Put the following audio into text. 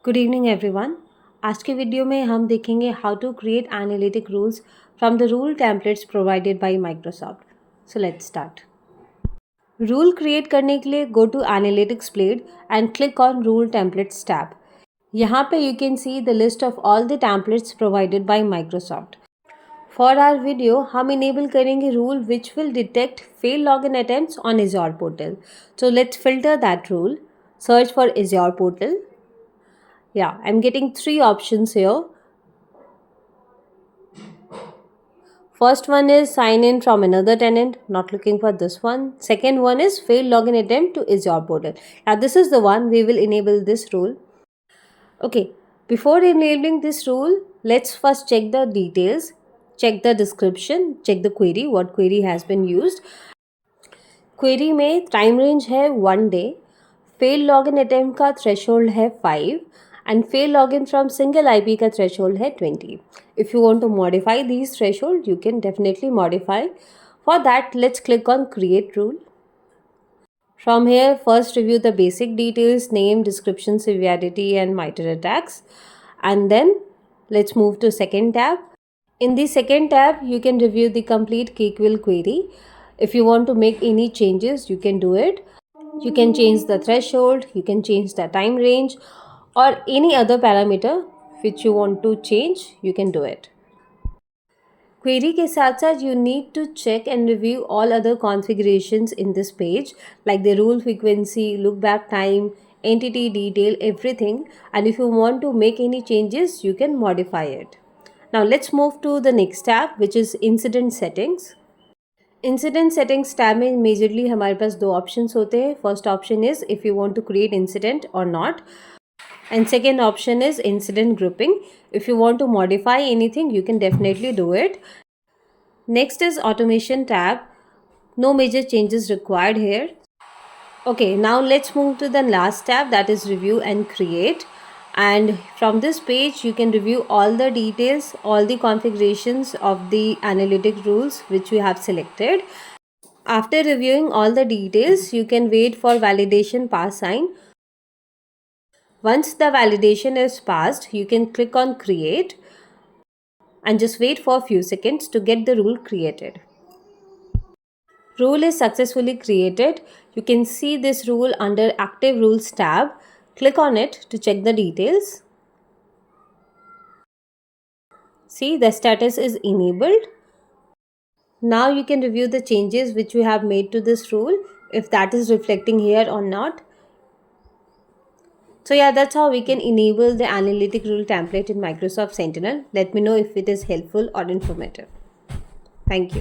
Good evening everyone. आज के video में हम देखेंगे how to create analytic rules from the rule templates provided by Microsoft. So let's start. Rule create करने के लिए go to analytics plate and click on rule templates tab. यहाँ पे you can see the list of all the templates provided by Microsoft. For our video हम enable करेंगे rule which will detect fail login attempts on Azure portal. So let's filter that rule, search for azure portal. Yeah, I'm getting three options here. First one is sign in from another tenant, not looking for this one. Second one is fail login attempt to Azure portal. Now this is the one we will enable this rule. Okay, before enabling this rule, let's first check the details, check the description, check the query, what query has been used. Query में time range है 1 day, fail login attempt का threshold है 5 and fail login from single IP का threshold है 20. If you want to modify these threshold, you can definitely modify. For that, let's click on create rule. From here, first review the basic details, name, description, severity and MITRE attacks. And then let's move to second tab. In the second tab, you can review the complete KQL query. If you want to make any changes, you can do it. You can change the threshold, you can change the time range, or any other parameter which you want to change, you can do it. Query के साथ साथ you need to check and review all other configurations in this page like the rule frequency, lookback time, entity detail, everything. And if you want to make any changes, you can modify it. Now let's move to the next tab, which is incident settings. Incident settings tab में majorly हमारे पास दो options होते हैं. First option is if you want to create incident और not, and second option is incident grouping. If you want to modify anything you can definitely do it. Next is automation tab. No major changes required here. Okay, now let's move to the last tab, that is review and create. And from this page you can review all the details, all the configurations of the analytic rules which you have selected. After reviewing all the details, you can wait for validation pass sign. Once the validation is passed, you can click on create and just wait for a few seconds to get the rule created. Rule is successfully created. You can see this rule under active rules tab. Click on it to check the details. See, the status is enabled. Now you can review the changes which you have made to this rule, if that is reflecting here or not. So yeah, that's how we can enable the analytic rule template in Microsoft Sentinel. Let me know if it is helpful or informative. Thank you.